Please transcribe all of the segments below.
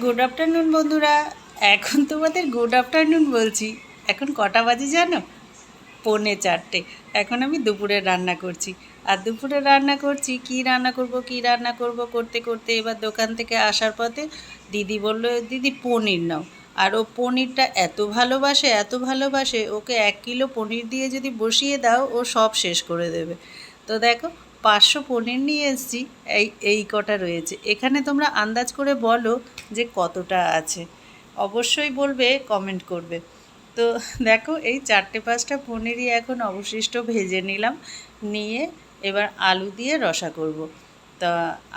Good afternoon বন্ধুরা। এখন তোমাদের গুড আফটারনুন বলছি। এখন কটা বাজে জানো? 3:45। এখন আমি দুপুরে রান্না করছি। আর দুপুরে রান্না করছি, কি রান্না করব করতে করতে এবার দোকান থেকে আসার পথে দিদি বলল, দিদি পনির নাও। আর ও পনিরটা এত ভালোবাসে, ওকে 1 কিলো পনির দিয়ে যদি বসিয়ে দাও ও সব শেষ করে দেবে। তো দেখো, 500 পনির নিয়ে এসেছি। এই কটা রয়েছে এখানে, তোমরা আন্দাজ করে বলো যে কতটা আছে। অবশ্যই বলবে, কমেন্ট করবে। তো দেখো, এই 4-5টা পনিরই এখন অবশিষ্ট ভেজে নিলাম। নিয়ে এবার আলু দিয়ে রসা করব। তা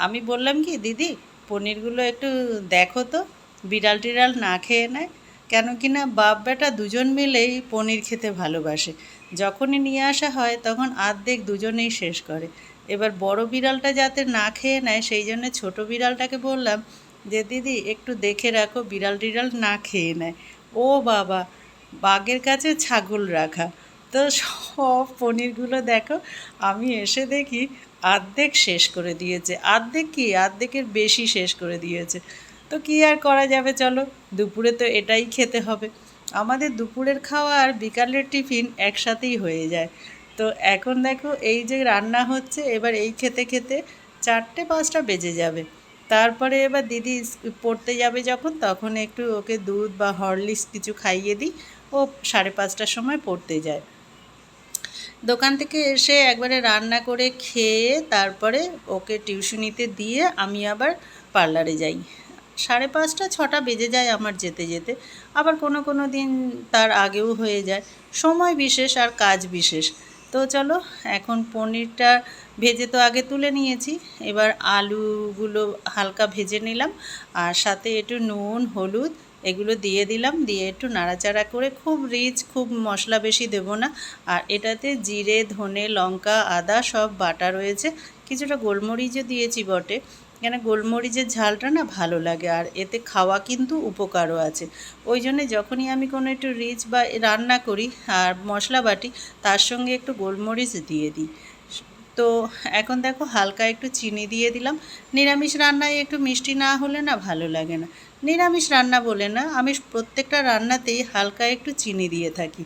আমি বললাম কি, দিদি পনিরগুলো একটু দেখো তো, বিড়াল টিড়াল না খেয়ে নেয়। কেন কি না বাপ বেটা দুজন মিলেই পনির খেতে ভালোবাসে। যখনই নিয়ে আসা হয় তখন অর্ধেক দুজনেই শেষ করে। এবার বড় বিড়ালটা যাতে না খেয়ে নেয় সেই জন্য ছোটো বিড়ালটাকে বললাম যে দিদি একটু দেখে রাখো বিড়াল টিড়াল না খেয়ে নেয়। ও বাবা, বাঘের কাছে ছাগল রাখা। তো সব পনিরগুলো দেখো, আমি এসে দেখি অর্ধেক শেষ করে দিয়েছে। অর্ধেক কি, অর্ধেকের বেশি শেষ করে দিয়েছে। তো কী আর করা যাবে, চলো, দুপুরে তো এটাই খেতে হবে। আমাদের দুপুরের খাওয়া আর বিকালের টিফিন একসাথেই হয়ে যায়। তো এখন দেখো, এই যে রান্না হচ্ছে, এবার এই খেতে খেতে 4-5টা বেজে যাবে। তারপরে এবার দিদি পড়তে যাবে যখন, তখন একটু ওকে দুধ বা হরলিক্স কিছু খাইয়ে দিই। ও 5:30টার সময় পড়তে যায়। দোকান থেকে এসে একবারে রান্না করে খেয়ে তারপরে ওকে টিউশনিতে দিয়ে আমি আবার পার্লারে যাই। 5:30-6টা বেজে যায় আমার যেতে যেতে। আবার কোনো কোনো দিন তার আগেও হয়ে যায়। সময় বিশেষ আর কাজ বিশেষ। তো চলো, এখন পনিরটা ভেজে তো আগে তুলে নিয়েছি। এবার আলুগুলো হালকা ভেজে নিলাম, আর সাথে একটু নুন হলুদ এগুলো দিয়ে দিলাম। দিয়ে একটু নাড়াচাড়া করে, খুব রিচ, খুব মশলা বেশি দেবো না। আর এটাতে জিরে ধনে লঙ্কা আদা সব বাটা রয়েছে। কিছুটা গোলমরিচও দিয়েছি বটে, কেন গোলমরিচের ঝালটা না ভালো লাগে, আর এতে খাওয়া কিন্তু উপকারও আছে। ওই জন্যে যখনই আমি কোনো একটু রিচ বা রান্না করি আর মশলা বাটি, তার সঙ্গে একটু গোলমরিচ দিয়ে দিই। তো এখন দেখো, হালকা একটু চিনি দিয়ে দিলাম। নিরামিষ রান্নায় একটু মিষ্টি না হলে না ভালো লাগে না। নিরামিষ রান্না বলে না, আমি প্রত্যেকটা রান্নাতেই হালকা একটু চিনি দিয়ে থাকি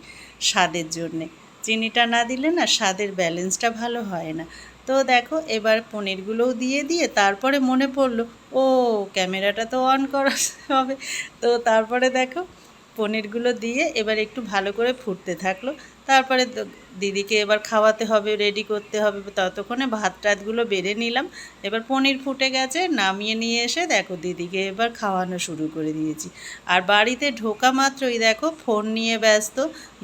স্বাদের জন্যে। চিনিটা না দিলে না স্বাদের ব্যালেন্সটা ভালো হয় না। তো দেখো, এবার পনিরগুলোও দিয়ে দিয়ে তারপরে মনে পড়লো, ও ক্যামেরাটা তো অন করা হবে। তো তারপরে দেখো, পনিরগুলো দিয়ে এবার একটু ভালো করে ফুটতে থাকলো। তারপরে দিদিকে এবার খাওয়াতে হবে, রেডি করতে হবে। ততক্ষণে ভাত টাতগুলো বেড়ে নিলাম। এবার পনির ফুটে গেছে, নামিয়ে নিয়ে এসে দেখো দিদিকে এবার খাওয়ানো শুরু করে দিয়েছি। আর বাড়িতে ঢোকা মাত্রই দেখো ফোন নিয়ে ব্যস্ত।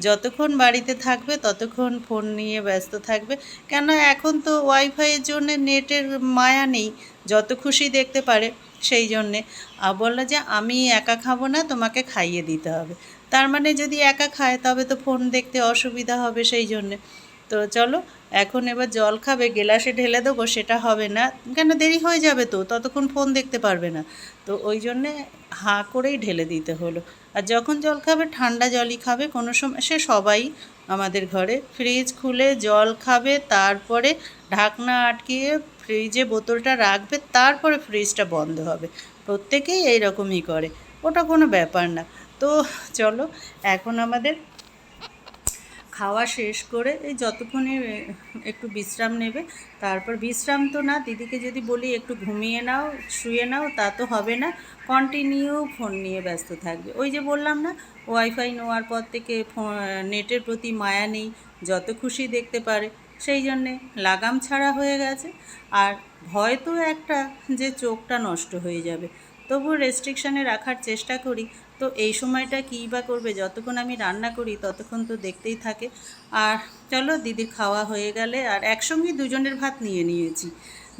যতক্ষণ বাড়িতে থাকবে ততক্ষণ ফোন নিয়ে ব্যস্ত থাকবে। কেন, এখন তো ওয়াইফাইয়ের জন্য নেটের মায়া নেই, যত খুশি দেখতে পারে। সেই জন্যে বললো যে আমি একা খাবো না, তোমাকে খাইয়ে দিতে হবে। তার মানে যদি একা খায় তবে তো ফোন দেখতে অসুবিধা হবে, সেই জন্যে। তো চলো, এখন এবার জল খাবে, গেলাসে ঢেলে দেবো সেটা হবে না, কেন দেরি হয়ে যাবে তো, ততক্ষণ ফোন দেখতে পারবে না। তো ওই জন্যে হাঁ করেই ঢেলে দিতে হলো। আর যখন জল খাবে ঠান্ডা জলই খাবে, কোনো সময় সে সবাই আমাদের ঘরে ফ্রিজ খুলে জল খাবে, তারপরে ঢাকনা আটকিয়ে ফ্রিজে বোতলটা রাখবে, তারপরে ফ্রিজটা বন্ধ হবে। প্রত্যেকেই এই রকমই করে, ওটা কোনো ব্যাপার না। তো চলো, এখন আমাদের খাওয়া শেষ করে এই যতক্ষণে একটু বিশ্রাম নেবে। তারপর বিশ্রাম তো না, দিদিকে যদি বলি একটু ঘুমিয়ে নাও, শুয়ে নাও, তা তো হবে না। কন্টিনিউ ফোন নিয়ে ব্যস্ত থাকবে। ওই যে বললাম না, ওয়াইফাই নেওয়ার পর থেকে নেটের প্রতি মায়া নেই, যত খুশি দেখতে পারে। সেই জন্যে লাগাম ছাড়া হয়ে গেছে। আর ভয় তো একটা, যে চোখটা নষ্ট হয়ে যাবে। তবুও রেস্ট্রিকশানে রাখার চেষ্টা করি। তো এই সময়টা কী বা করবে, যতক্ষণ আমি রান্না করি ততক্ষণ তো দেখতেই থাকে। আর চলো, দিদির খাওয়া হয়ে গেলে আর একসঙ্গেই দুজনের ভাত নিয়ে নিয়েছি।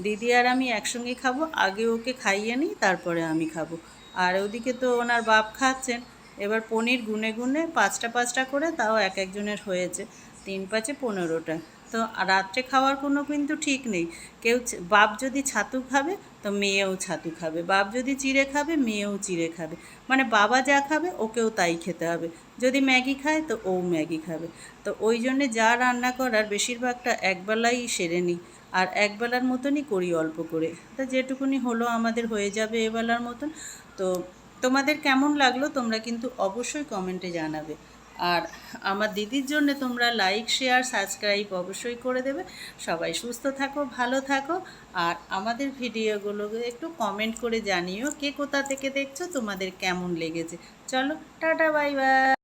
দিদি আর আমি একসঙ্গে খাবো, আগে ওকে খাইয়ে নিই তারপরে আমি খাবো। আর ওদিকে তো ওনার বাপ খাচ্ছেন। এবার পনির গুনে গুনে 5টা করে, তাও এক একজনের হয়েছে। 3-5-15টা। তো রাত্রে খাওয়ার কোনো কিন্তু ঠিক নেই। কেউ বাপ যদি ছাতু খাবে তো মেয়েও ছাতু খাবে, বাপ যদি চিড়ে খাবে মেয়েও চিড়ে খাবে। মানে বাবা যা খাবে ওকেও তাই খেতে হবে। যদি ম্যাগি খায় তো ও ম্যাগি খাবে। তো ওই জন্যে যা রান্না করার বেশিরভাগটা একবেলাই সেরে নিই। আর একবেলার মতনই করি অল্প করে। তা যেটুকুনি হলো আমাদের হয়ে যাবে এবেলার মতন। তো তোমাদের কেমন লাগলো তোমরা কিন্তু অবশ্যই কমেন্টে জানাবে। আর আমার দিদির জন্য তোমরা লাইক শেয়ার সাবস্ক্রাইব অবশ্যই করে দেবে। সবাই সুস্থ থাকো, ভালো থাকো। আর আমাদের ভিডিওগুলোকে একটু কমেন্ট করে জানিও কে কোথা থেকে দেখছো, তোমাদের কেমন লেগেছে। চলো টাটা, বাই বাই।